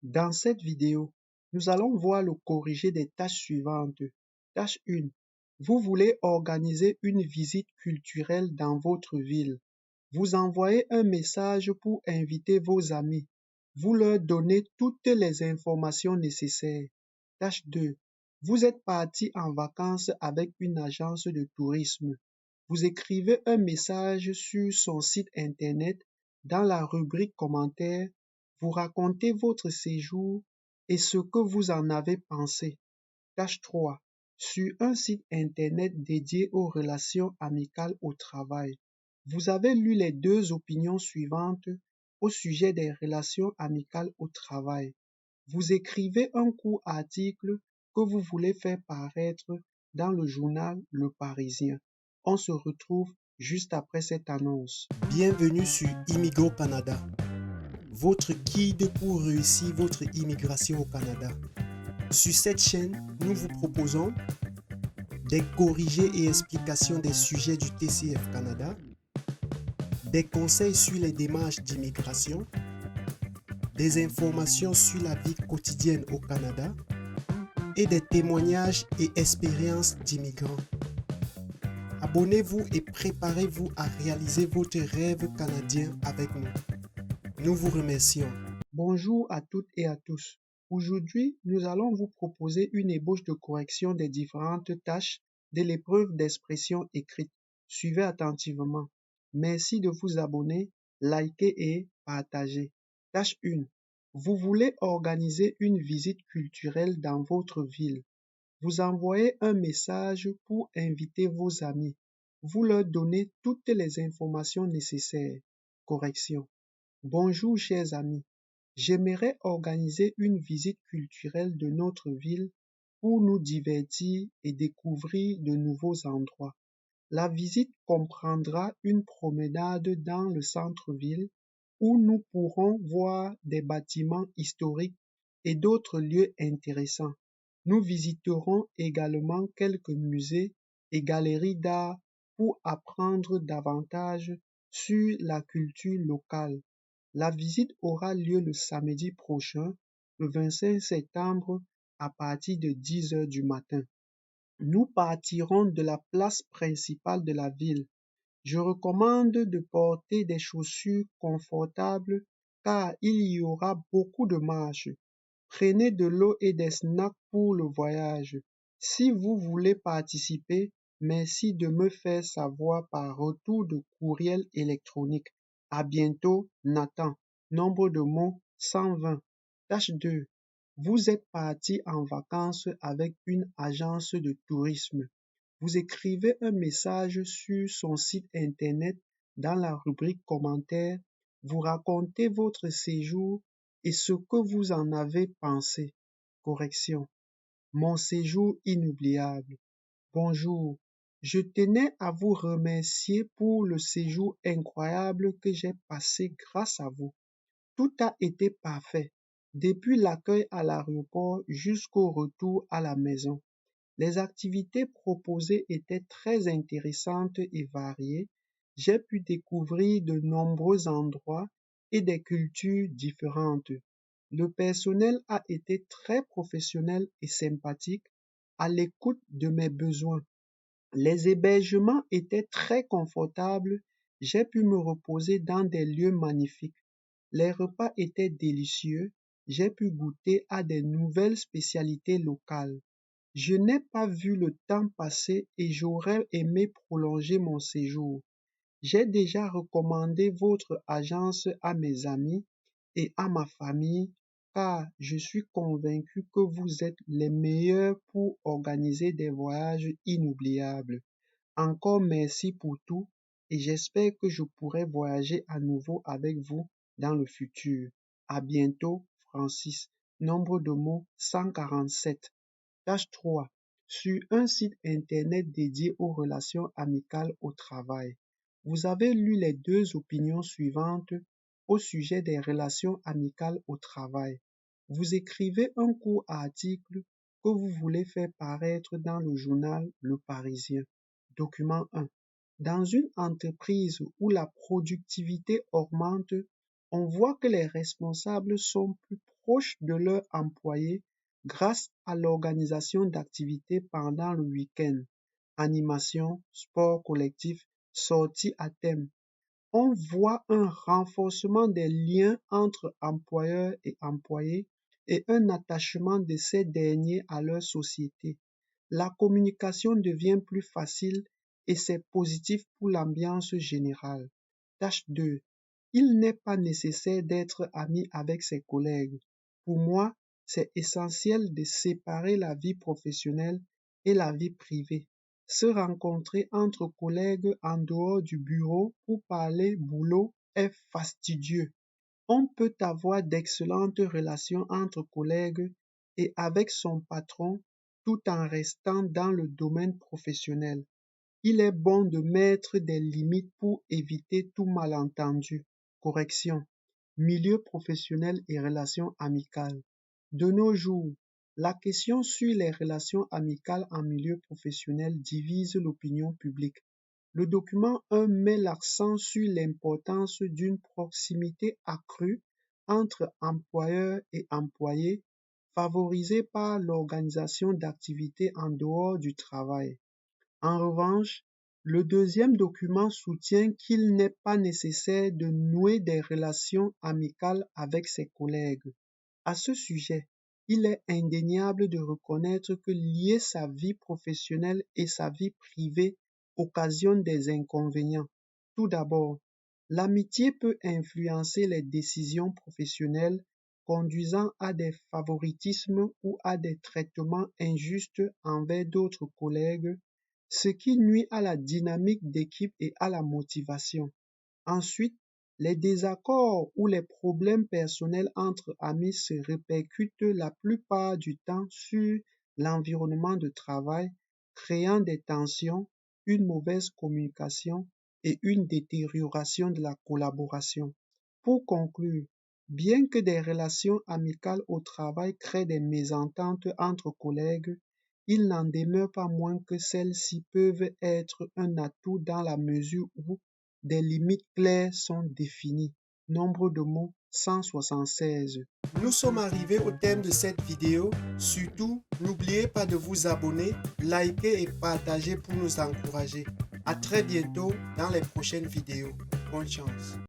Dans cette vidéo, nous allons voir le corrigé des tâches suivantes. Tâche 1. Vous voulez organiser une visite culturelle dans votre ville. Vous envoyez un message pour inviter vos amis. Vous leur donnez toutes les informations nécessaires. Tâche 2. Vous êtes parti en vacances avec une agence de tourisme. Vous écrivez un message sur son site internet. Dans la rubrique commentaires, vous racontez votre séjour et ce que vous en avez pensé. Tâche 3. Sur un site internet dédié aux relations amicales au travail, vous avez lu les deux opinions suivantes au sujet des relations amicales au travail. Vous écrivez un court article que vous voulez faire paraître dans le journal Le Parisien. On se retrouve juste après cette annonce. Bienvenue sur Immigro Canada, votre guide pour réussir votre immigration au Canada. Sur cette chaîne, nous vous proposons des corrigés et explications des sujets du TCF Canada, des conseils sur les démarches d'immigration, des informations sur la vie quotidienne au Canada et des témoignages et expériences d'immigrants. Abonnez-vous et préparez-vous à réaliser votre rêve canadien avec nous. Nous vous remercions. Bonjour à toutes et à tous. Aujourd'hui, nous allons vous proposer une ébauche de correction des différentes tâches de l'épreuve d'expression écrite. Suivez attentivement. Merci de vous abonner, liker et partager. Tâche 1. Vous voulez organiser une visite culturelle dans votre ville. Vous envoyez un message pour inviter vos amis. Vous leur donnez toutes les informations nécessaires. Correction. Bonjour chers amis. J'aimerais organiser une visite culturelle de notre ville pour nous divertir et découvrir de nouveaux endroits. La visite comprendra une promenade dans le centre-ville où nous pourrons voir des bâtiments historiques et d'autres lieux intéressants. Nous visiterons également quelques musées et galeries d'art pour apprendre davantage sur la culture locale. La visite aura lieu le samedi prochain, le 25 septembre, à partir de 10 heures du matin. Nous partirons de la place principale de la ville. Je recommande de porter des chaussures confortables car il y aura beaucoup de marches. Prenez de l'eau et des snacks pour le voyage. Si vous voulez participer, merci de me faire savoir par retour de courriel électronique. À bientôt, Nathan. Nombre de mots 120. Tâche 2. Vous êtes parti en vacances avec une agence de tourisme. Vous écrivez un message sur son site internet dans la rubrique commentaires. Vous racontez votre séjour et ce que vous en avez pensé. Correction. Mon séjour inoubliable. Bonjour. Je tenais à vous remercier pour le séjour incroyable que j'ai passé grâce à vous. Tout a été parfait, depuis l'accueil à l'aéroport jusqu'au retour à la maison. Les activités proposées étaient très intéressantes et variées. J'ai pu découvrir de nombreux endroits et des cultures différentes. Le personnel a été très professionnel et sympathique, à l'écoute de mes besoins. Les hébergements étaient très confortables. J'ai pu me reposer dans des lieux magnifiques. Les repas étaient délicieux. J'ai pu goûter à des nouvelles spécialités locales. Je n'ai pas vu le temps passer et j'aurais aimé prolonger mon séjour. J'ai déjà recommandé votre agence à mes amis et à ma famille car je suis convaincu que vous êtes les meilleurs pour organiser des voyages inoubliables. Encore merci pour tout et j'espère que je pourrai voyager à nouveau avec vous dans le futur. À bientôt, Francis. Nombre de mots 147. Tâche 3. Sur un site internet dédié aux relations amicales au travail, vous avez lu les deux opinions suivantes au sujet des relations amicales au travail. Vous écrivez un court article que vous voulez faire paraître dans le journal Le Parisien. Document 1. Dans une entreprise où la productivité augmente, on voit que les responsables sont plus proches de leurs employés grâce à l'organisation d'activités pendant le week-end, animation, sport collectif, sorties à thème. On voit un renforcement des liens entre employeurs et employés et un attachement de ces derniers à leur société. La communication devient plus facile et c'est positif pour l'ambiance générale. Tâche 2. Il n'est pas nécessaire d'être ami avec ses collègues. Pour moi, c'est essentiel de séparer la vie professionnelle et la vie privée. Se rencontrer entre collègues en dehors du bureau pour parler boulot est fastidieux. On peut avoir d'excellentes relations entre collègues et avec son patron tout en restant dans le domaine professionnel. Il est bon de mettre des limites pour éviter tout malentendu. Correction. Milieu professionnel et relations amicales. De nos jours, la question sur les relations amicales en milieu professionnel divise l'opinion publique. Le document 1 met l'accent sur l'importance d'une proximité accrue entre employeurs et employés, favorisée par l'organisation d'activités en dehors du travail. En revanche, le deuxième document soutient qu'il n'est pas nécessaire de nouer des relations amicales avec ses collègues. À ce sujet, il est indéniable de reconnaître que lier sa vie professionnelle et sa vie privée occasionne des inconvénients. Tout d'abord, l'amitié peut influencer les décisions professionnelles, conduisant à des favoritismes ou à des traitements injustes envers d'autres collègues, ce qui nuit à la dynamique d'équipe et à la motivation. Ensuite, les désaccords ou les problèmes personnels entre amis se répercutent la plupart du temps sur l'environnement de travail, créant des tensions, une mauvaise communication et une détérioration de la collaboration. Pour conclure, bien que des relations amicales au travail créent des mésententes entre collègues, il n'en demeure pas moins que celles-ci peuvent être un atout dans la mesure où des limites claires sont définies. Nombre de mots 176. Nous sommes arrivés au thème de cette vidéo. Surtout, n'oubliez pas de vous abonner, liker et partager pour nous encourager. À très bientôt dans les prochaines vidéos. Bonne chance.